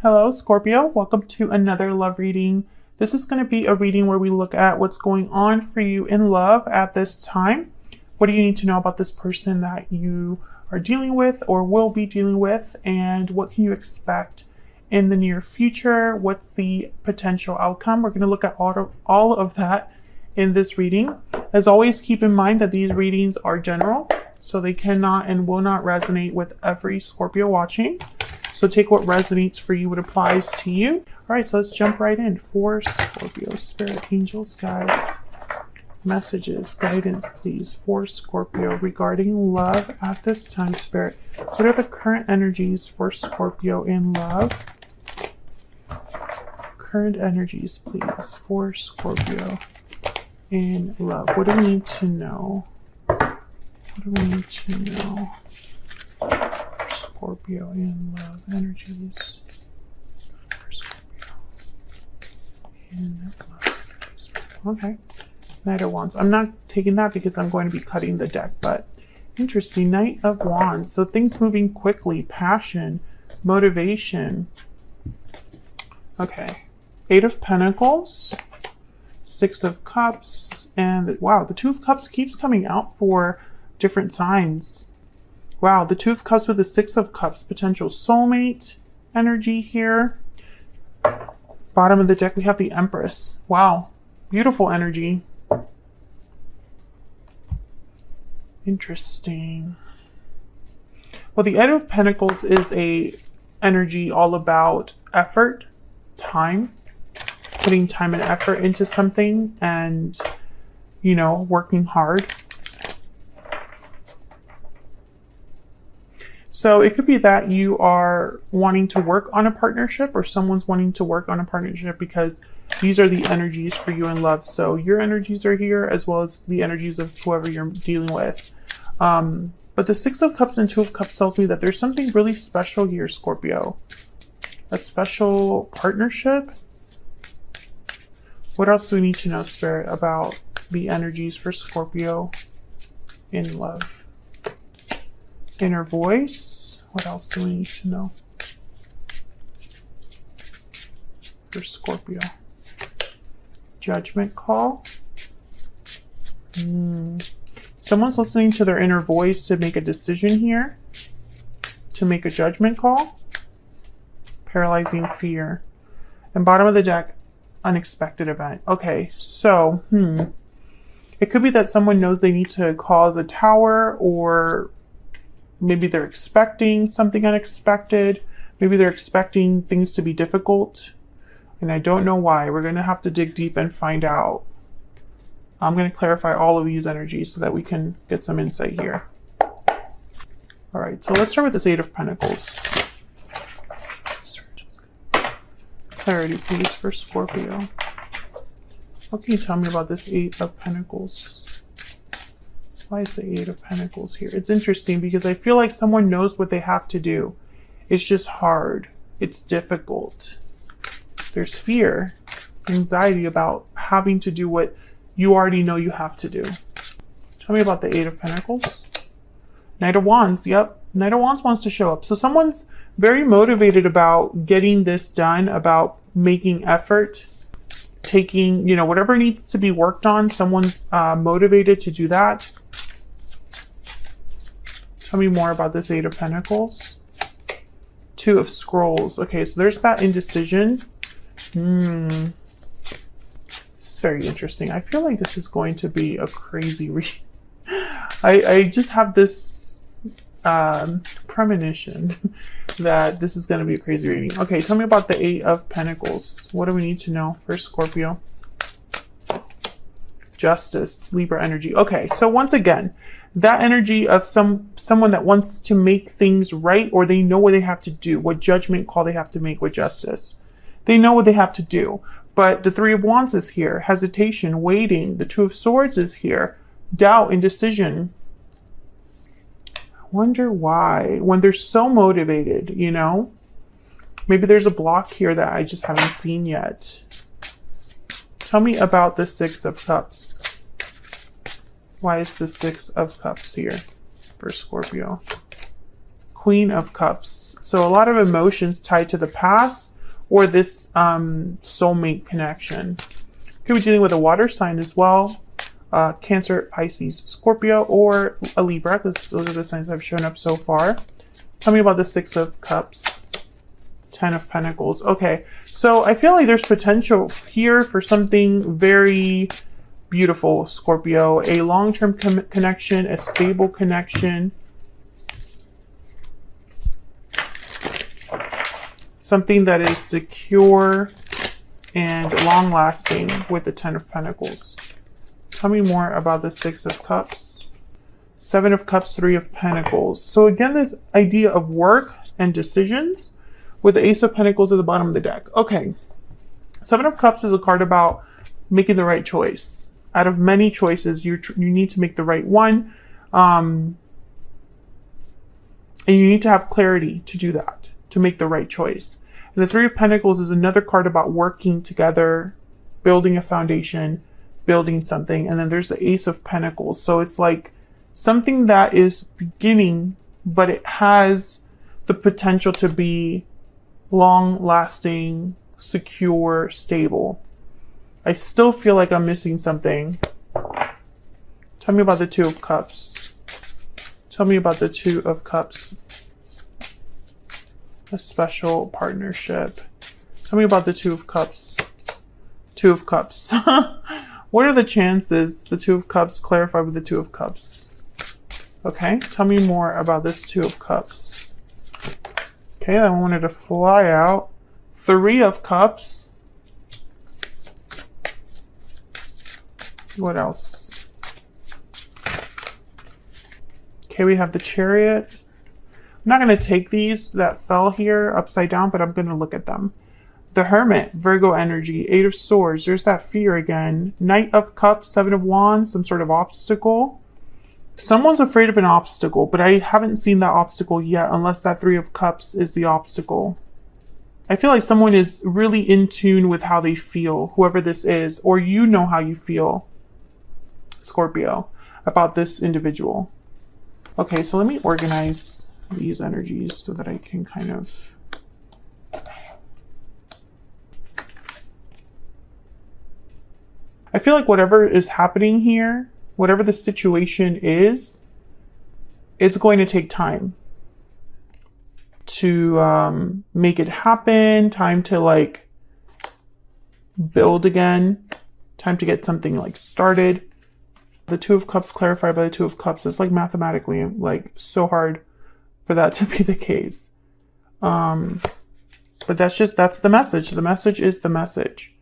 Hello, Scorpio. Welcome to another love reading. This is going to be a reading where we look at what's going on for you in love at this time. What do you need to know about this person that you are dealing with or will be dealing with? And what can you expect in the near future? What's the potential outcome? We're going to look at all of that in this reading. As always, keep in mind that these readings are general, so they cannot and will not resonate with every Scorpio watching. So take what resonates for you, what applies to you. All right, so let's jump right in. For Scorpio, spirit, angels, guides, messages, guidance, please, for Scorpio regarding love at this time, spirit. What are the current energies for Scorpio in love? Current energies, please, for Scorpio in love. What do we need to know? What do we need to know? Scorpio in love energies. For Scorpio in love. Okay. Knight of Wands. I'm not taking that because I'm going to be cutting the deck, but interesting. Knight of Wands. So things moving quickly. Passion. Motivation. Okay. Eight of Pentacles. Six of Cups. And wow, the Two of Cups keeps coming out for different signs. Wow, the Two of Cups with the Six of Cups, potential soulmate energy here. Bottom of the deck, we have the Empress. Wow, beautiful energy. Interesting. Well, the Eight of Pentacles is a energy all about effort, time, putting time and effort into something and, you know, working hard. So it could be that you are wanting to work on a partnership or someone's wanting to work on a partnership because these are the energies for you in love. So your energies are here as well as the energies of whoever you're dealing with. But the Six of Cups and Two of Cups tells me that there's something really special here, Scorpio. A special partnership. What else do we need to know, Spirit, about the energies for Scorpio in love? Inner voice. What else do we need to know for Scorpio? Judgment call. Someone's listening to their inner voice to make a decision here, to make a judgment call. Paralyzing fear. And bottom of the deck, unexpected event. Okay, so it could be that someone knows they need to cause a tower, or maybe they're expecting something unexpected. Maybe they're expecting things to be difficult. And I don't know why. We're going to have to dig deep and find out. I'm going to clarify all of these energies so that we can get some insight here. All right, so let's start with this Eight of Pentacles. Clarity, please, for Scorpio. What can you tell me about this Eight of Pentacles? Why is the Eight of Pentacles here? It's interesting because I feel like someone knows what they have to do. It's just hard. It's difficult. There's fear, anxiety about having to do what you already know you have to do. Tell me about the Eight of Pentacles. Knight of Wands. Yep. Knight of Wands wants to show up. So someone's very motivated about getting this done, about making effort, taking, you know, whatever needs to be worked on. Someone's motivated to do that. Tell me more about this Eight of Pentacles. Two of Scrolls. Okay, so there's that indecision. This is very interesting. I feel like this is going to be a crazy read. I just have this premonition that this is going to be a crazy reading. Okay, tell me about the Eight of Pentacles. What do we need to know for Scorpio? Justice, Libra energy. Okay, so once again, that energy of someone that wants to make things right, or they know what they have to do, what judgment call they have to make with justice. They know what they have to do. But the Three of Wands is here. Hesitation, waiting. The Two of Swords is here. Doubt, indecision. I wonder why. When they're so motivated, you know? Maybe there's a block here that I just haven't seen yet. Tell me about the Six of Cups. Why is the Six of Cups here for Scorpio? Queen of Cups. So a lot of emotions tied to the past, or this soulmate connection. Could be dealing with a water sign as well. Cancer, Pisces, Scorpio, or a Libra, because those are the signs that have shown up so far. Tell me about the Six of Cups, Ten of Pentacles. Okay, so I feel like there's potential here for something very beautiful, Scorpio. A long-term connection, a stable connection. Something that is secure and long-lasting with the Ten of Pentacles. Tell me more about the Six of Cups. Seven of Cups, Three of Pentacles. So again, this idea of work and decisions with the Ace of Pentacles at the bottom of the deck. Okay. Seven of Cups is a card about making the right choice. Out of many choices, you need to make the right one. And you need to have clarity to do that, to make the right choice. And the Three of Pentacles is another card about working together, building a foundation, building something. And then there's the Ace of Pentacles. So it's like something that is beginning, but it has the potential to be long-lasting, secure, stable. I still feel like I'm missing something. Tell me about the Two of Cups. Tell me about the Two of Cups. A special partnership. Tell me about the Two of Cups. Two of Cups. What are the chances the Two of Cups clarify with the Two of Cups? Okay, tell me more about this Two of Cups. Okay, I wanted to fly out. Three of Cups. What else? Okay, we have the Chariot. I'm not going to take these that fell here upside down, but I'm going to look at them. The Hermit, Virgo energy, Eight of Swords. There's that fear again. Knight of Cups, Seven of Wands, some sort of obstacle. Someone's afraid of an obstacle, but I haven't seen that obstacle yet unless that Three of Cups is the obstacle. I feel like someone is really in tune with how they feel, whoever this is, or you know how you feel, Scorpio, about this individual. Okay, so let me organize these energies so that I can kind of... I feel like whatever is happening here, whatever the situation is, it's going to take time to make it happen, time to like build again, time to get something like started. The Two of Cups clarified by the Two of Cups. It's like mathematically like so hard for that to be the case. But that's the message. The message is the message.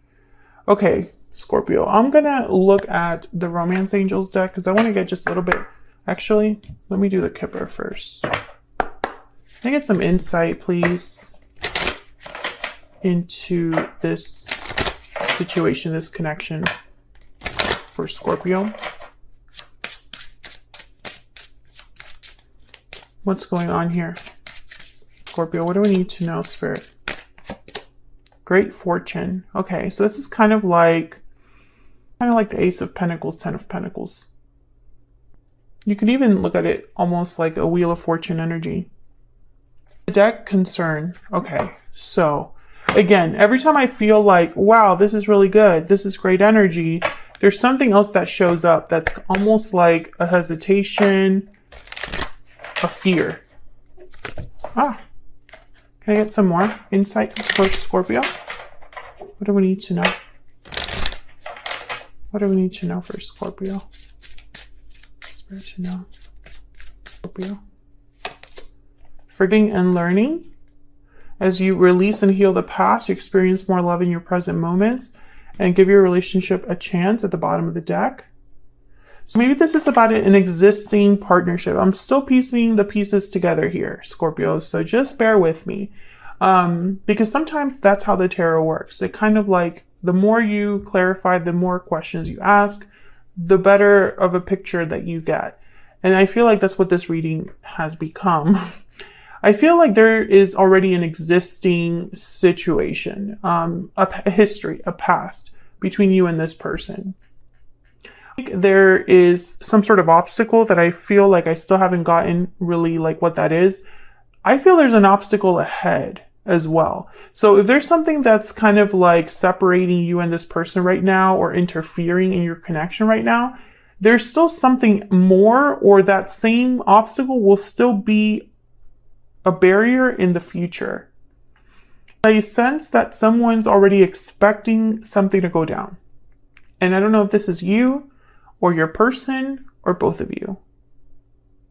Okay, Scorpio, I'm gonna look at the Romance Angels deck because I want to get just a little bit. Actually, let me do the Kipper first. Can I get some insight, please, into this situation, this connection for Scorpio? What's going on here? Scorpio, what do we need to know, Spirit? Great fortune. Okay, so this is kind of like the Ace of Pentacles, Ten of Pentacles. You could even look at it almost like a Wheel of Fortune energy. The deck concern. Okay, so again, every time I feel like, wow, this is really good, this is great energy, there's something else that shows up that's almost like a hesitation, a fear. Can I get some more insight for Scorpio? What do we need to know? What do we need to know for Scorpio? Spirit to know. Scorpio. Forgetting and learning. As you release and heal the past, you experience more love in your present moments and give your relationship a chance at the bottom of the deck. So maybe this is about an existing partnership. I'm still piecing the pieces together here, Scorpio, so just bear with me. Because sometimes that's how the tarot works. It kind of like, the more you clarify, the more questions you ask, the better of a picture that you get. And I feel like that's what this reading has become. I feel like there is already an existing situation, a history, a past between you and this person. There is some sort of obstacle that I feel like I still haven't gotten really like what that is. I feel there's an obstacle ahead. as well. So if there's something that's kind of like separating you and this person right now, or interfering in your connection right now, there's still something more, or that same obstacle will still be a barrier in the future. I sense that someone's already expecting something to go down. And I don't know if this is you or your person or both of you.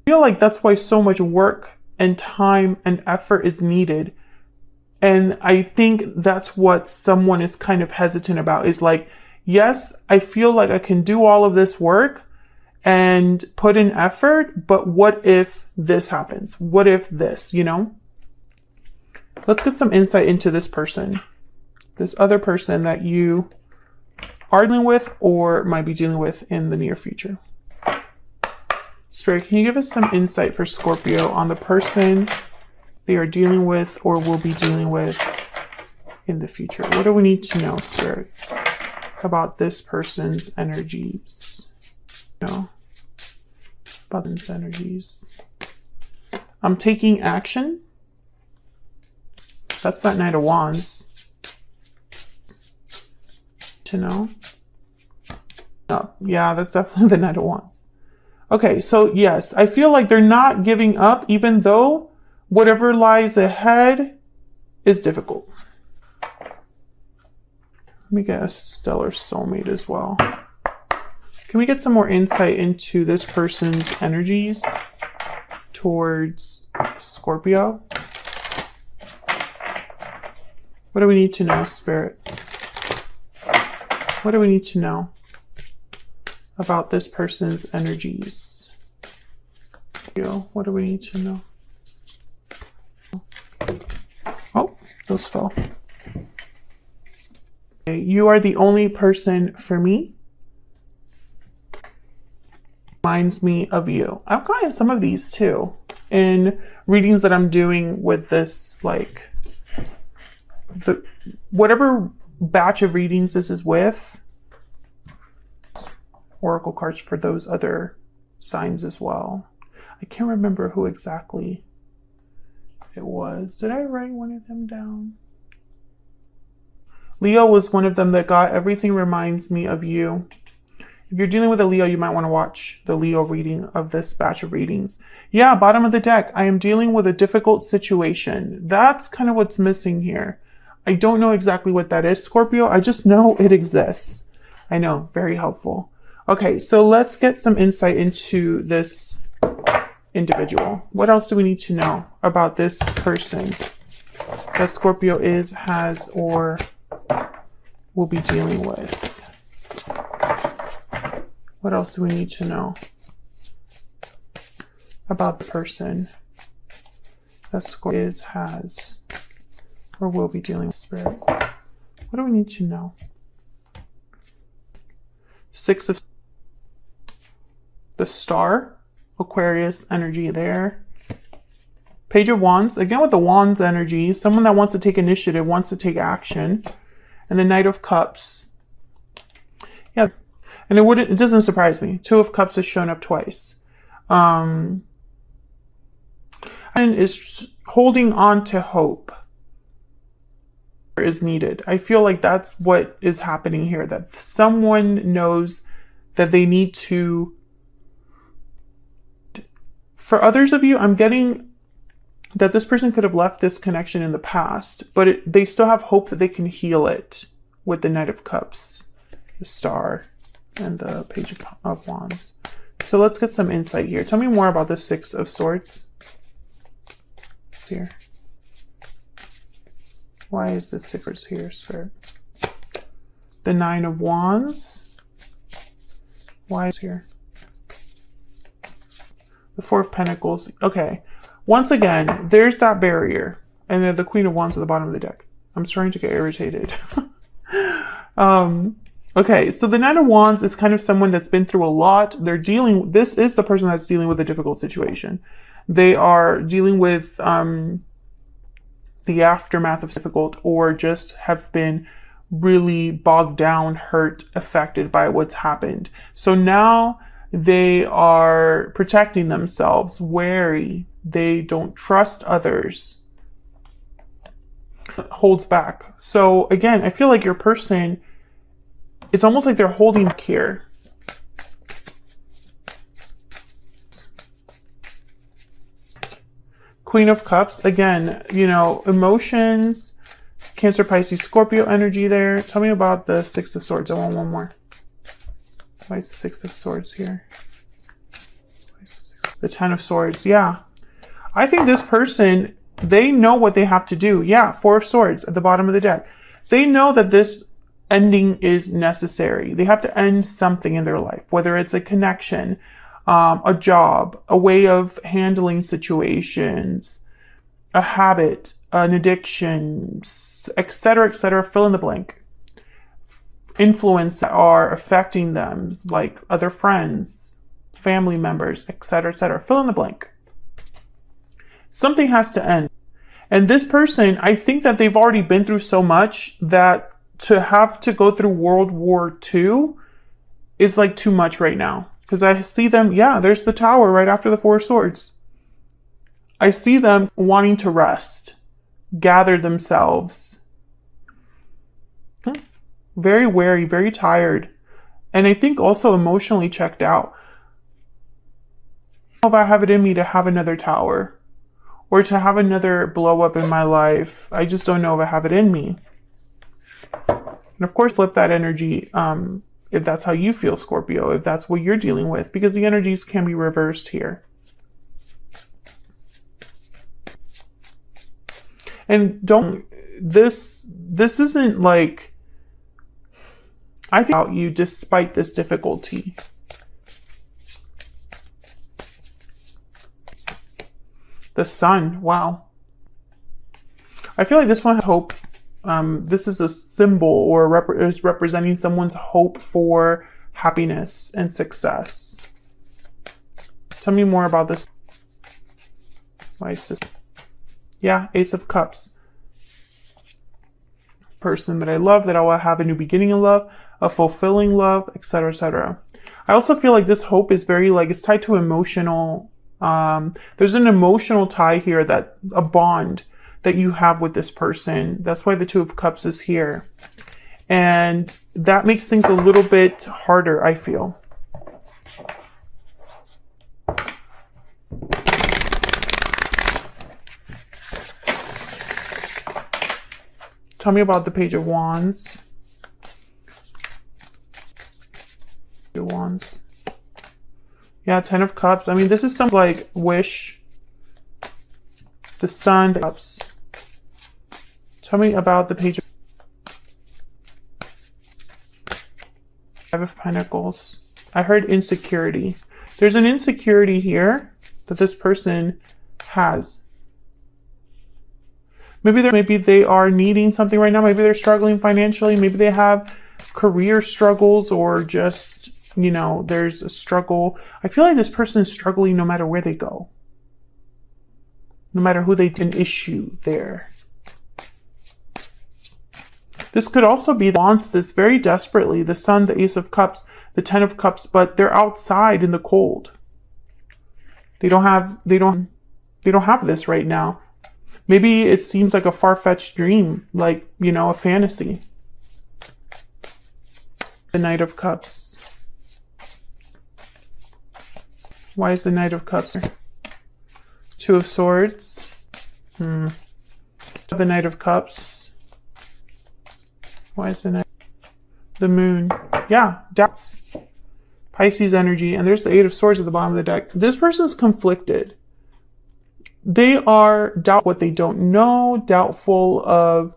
I feel like that's why so much work and time and effort is needed. And I think that's what someone is kind of hesitant about, is like, yes, I feel like I can do all of this work and put in effort, but what if this happens? What if this, you know? Let's get some insight into this person, this other person that you are dealing with or might be dealing with in the near future. Spirit, can you give us some insight for Scorpio on the person they are dealing with or will be dealing with in the future? What do we need to know, Spirit, about this person's energies? About this energies. I'm taking action. That's that Knight of Wands. To know. Oh, yeah, that's definitely the Knight of Wands. Okay, so yes, I feel like they're not giving up, even though whatever lies ahead is difficult. Let me get a stellar soulmate as well. Can we get some more insight into this person's energies towards Scorpio? What do we need to know, Spirit? What do we need to know about this person's energies? What do we need to know? Oh, those fell. Okay, you are the only person for me. Reminds me of you. I've gotten some of these too in readings that I'm doing with this, like, whatever batch of readings this is with. Oracle cards for those other signs as well. I can't remember who exactly it was. Did I write one of them down? Leo was one of them that got everything reminds me of you. If you're dealing with a Leo, you might want to watch the Leo reading of this batch of readings. Yeah, bottom of the deck. I am dealing with a difficult situation. That's kind of what's missing here. I don't know exactly what that is, Scorpio. I just know it exists. I know, very helpful. Okay, so let's get some insight into this individual. What else do we need to know about this person that Scorpio is, has, or will be dealing with? What else do we need to know about the person that Scorpio is, has, or will be dealing with, Spirit? What do we need to know? Six of the Star, Aquarius energy there. Page of Wands, again with the Wands energy, someone that wants to take initiative, wants to take action. And the Knight of Cups. Yeah, and it doesn't surprise me. Two of Cups has shown up twice. And is holding on to hope is needed. I feel like that's what is happening here, that someone knows that they need to. For others of you, I'm getting that this person could have left this connection in the past, but they still have hope that they can heal it with the Knight of Cups, the Star, and the Page of Wands. So let's get some insight here. Tell me more about the Six of Swords. Here. Why is the Six of Swords here, Spirit? The Nine of Wands. Why is it here? The Four of Pentacles. Okay. Once again, there's that barrier. And then the Queen of Wands at the bottom of the deck. I'm starting to get irritated. Okay, so the Nine of Wands is kind of someone that's been through a lot. This is the person that's dealing with a difficult situation. They are dealing with the aftermath of difficult, or just have been really bogged down, hurt, affected by what's happened. So now they are protecting themselves, wary. They don't trust others. holds back. So again, I feel like your person, it's almost like they're holding back here. Queen of Cups, again, you know, emotions, Cancer, Pisces, Scorpio energy there. Tell me about the Six of Swords. I want one more. Why is the Six of Swords here? The Ten of Swords. Yeah. I think this person, they know what they have to do. Yeah. Four of Swords at the bottom of the deck. They know that this ending is necessary. They have to end something in their life, whether it's a connection, a job, a way of handling situations, a habit, an addiction, etc., fill in the blank. Influence that are affecting them, like other friends, family members, etc., fill in the blank. Something has to end. And this person, I think that they've already been through so much that to have to go through World War II is like too much right now. Because I see them, yeah, there's the Tower right after the Four of Swords. I see them wanting to rest, gather themselves. Very wary, very tired. And I think also emotionally checked out. I don't know if I have it in me to have another Tower or to have another blow up in my life. I just don't know if I have it in me. And of course, flip that energy if that's how you feel, Scorpio, if that's what you're dealing with, because the energies can be reversed here. And this isn't like, I think about you despite this difficulty. The Sun, wow. I feel like this one has hope. This is a symbol or is representing someone's hope for happiness and success. Tell me more about this. Why is this? Yeah, Ace of Cups. Person that I love, that I will have a new beginning in love, a fulfilling love, etc., etc. I also feel like this hope is very like, it's tied to emotional, there's an emotional tie here, that a bond that you have with this person. That's why the Two of Cups is here. And that makes things a little bit harder, I feel. Tell me about the Page of Wands. Wands. Yeah, Ten of Cups. I mean, this is some like wish. The Sun, the Cups. Tell me about the Page of Five of Pentacles. I heard insecurity. There's an insecurity here that this person has. Maybe they are needing something right now. Maybe they're struggling financially. Maybe they have career struggles, or just, you know, there's a struggle. I feel like this person is struggling no matter where they go. No matter who they an issue there. This could also be wants this very desperately. The Sun, the Ace of Cups, the Ten of Cups, but they're outside in the cold. They don't have this right now. Maybe it seems like a far-fetched dream, like, you know, a fantasy. The Knight of Cups. Why is the Knight of Cups here? Two of Swords. The Knight of Cups. Why is the Knight? The Moon. Yeah, doubts. Pisces energy. And there's the Eight of Swords at the bottom of the deck. This person's conflicted. They are doubtful what they don't know, doubtful of,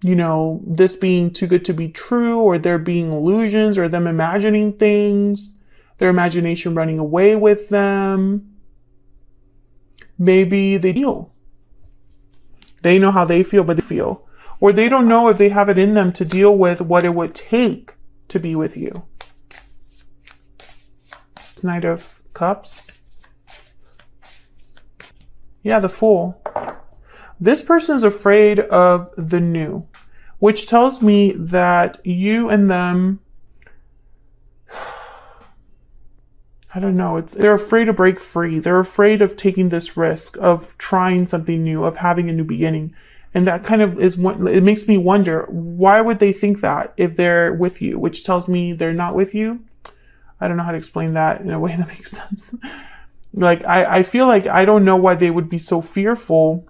you know, this being too good to be true, or there being illusions, or them imagining things, their imagination running away with them. Maybe they feel. They know how they feel, but they feel. Or they don't know if they have it in them to deal with what it would take to be with you. Knight of Cups. Yeah, the Fool. This person's afraid of the new, which tells me that you and them, I don't know, they're afraid to break free. They're afraid of taking this risk, of trying something new, of having a new beginning. And that kind of is what it makes me wonder, why would they think that if they're with you, which tells me they're not with you? I don't know how to explain that in a way that makes sense. Like, I feel like I don't know why they would be so fearful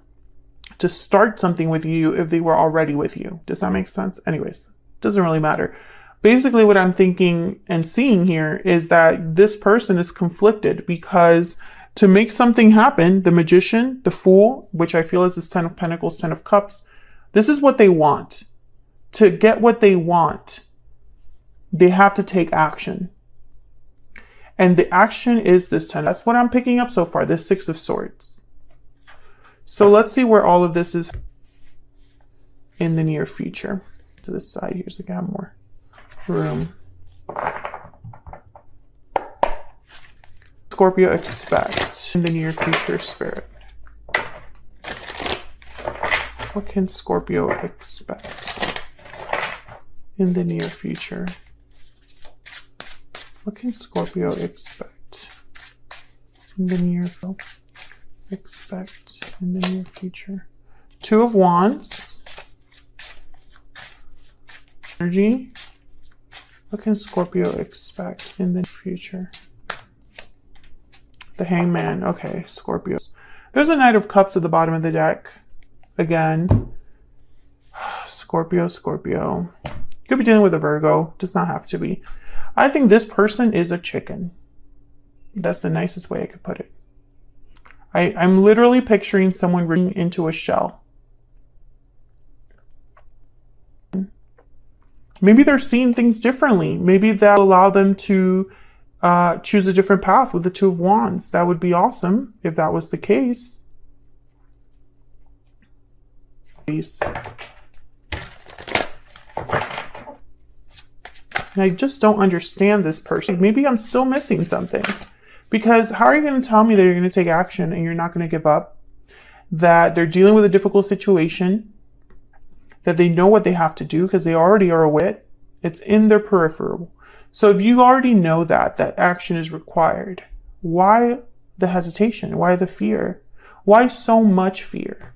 to start something with you if they were already with you. Does that make sense? Anyways, doesn't really matter. Basically, what I'm thinking and seeing here is that this person is conflicted because to make something happen, the Magician, the Fool, which I feel is this 10 of Pentacles, 10 of Cups, this is what they want. To get what they want, they have to take action. And the action is this 10. That's what I'm picking up so far, this 6 of Swords. So let's see where all of this is in the near future. To this side here, so I can have more room. Scorpio expect in the near future, Spirit? What can Scorpio expect in the near future? What can Scorpio expect in the near future? 2 of Wands. Energy. What can Scorpio expect in the future? The Hangman. Okay, Scorpio. There's a Knight of Cups at the bottom of the deck. Again. Scorpio. You could be dealing with a Virgo. Does not have to be. I think this person is a chicken. That's the nicest way I could put it. I'm literally picturing someone running into a shell. Maybe they're seeing things differently. Maybe that'll allow them to choose a different path with the 2 of Wands. That would be awesome if that was the case. Please. And I just don't understand this person. Maybe I'm still missing something. Because how are you going to tell me that you're going to take action and you're not going to give up? That they're dealing with a difficult situation. That they know what they have to do because they already are aware. It's in their peripheral. So if you already know that action is required, why the hesitation? Why the fear? Why so much fear?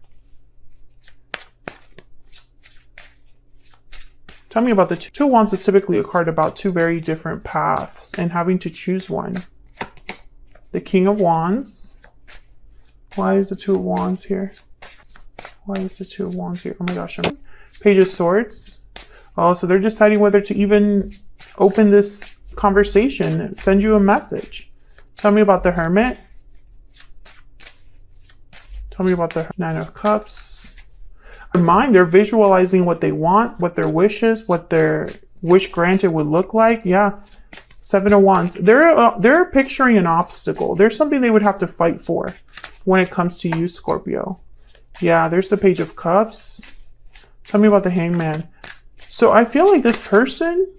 Tell me about the 2 of Wands is typically a card about 2 very different paths and having to choose one. The King of Wands. Why is the 2 of Wands here? Why is the 2 of Wands here? Oh my gosh. Page of Swords. Oh, so they're deciding whether to even open this conversation, send you a message. Tell me about the Hermit. Tell me about the 9 of Cups. In mind, they're visualizing what they want, what their wish is, what their wish granted would look like. Yeah. 7 of Wands. They're picturing an obstacle. There's something they would have to fight for when it comes to you, Scorpio. Yeah, there's the Page of Cups. Tell me about the Hangman. So I feel like this person,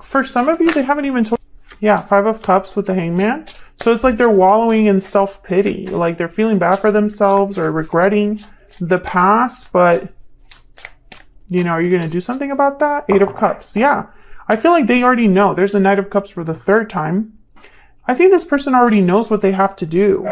for some of you, they haven't even told. Yeah, 5 of Cups with the Hangman. So it's like they're wallowing in self-pity. Like they're feeling bad for themselves or regretting the past. But, you know, are you going to do something about that? 8 of Cups. Yeah. I feel like they already know. There's a Knight of Cups for the 3rd time. I think this person already knows what they have to do.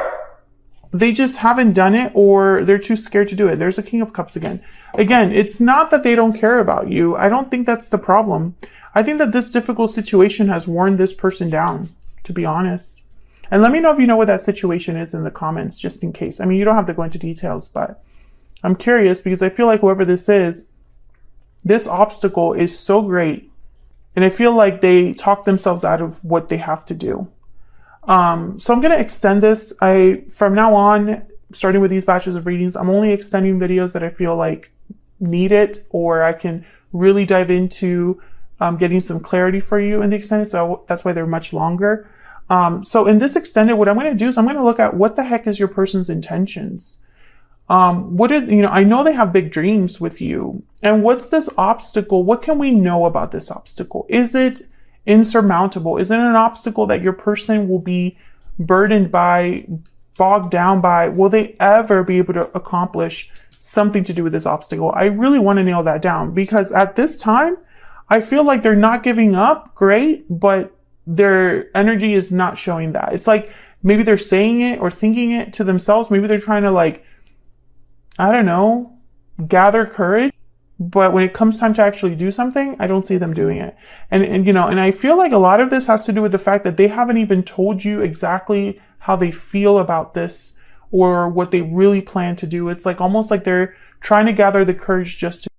They just haven't done it or they're too scared to do it. There's a King of Cups again. Again, it's not that they don't care about you. I don't think that's the problem. I think that this difficult situation has worn this person down, to be honest. And let me know if you know what that situation is in the comments, just in case. I mean, you don't have to go into details, but I'm curious because I feel like whoever this is, this obstacle is so great. And I feel like they talk themselves out of what they have to do. So I'm going to extend this. From now on, starting with these batches of readings, I'm only extending videos that I feel like need it or I can really dive into getting some clarity for you in the extended. So that's why they're much longer. So in this extended, what I'm going to do is I'm going to look at what the heck is your person's intentions. I know they have big dreams with you. And what's this obstacle? What can we know about this obstacle? Is it insurmountable? Is it an obstacle that your person will be burdened by, bogged down by? Will they ever be able to accomplish something to do with this obstacle? I really want to nail that down because at this time, I feel like they're not giving up. Great, but their energy is not showing that. It's like maybe they're saying it or thinking it to themselves. Maybe they're trying to like I don't know, gather courage. But when it comes time to actually do something, I don't see them doing it. And you know, and I feel like a lot of this has to do with the fact that they haven't even told you exactly how they feel about this or what they really plan to do. It's like almost like they're trying to gather the courage just to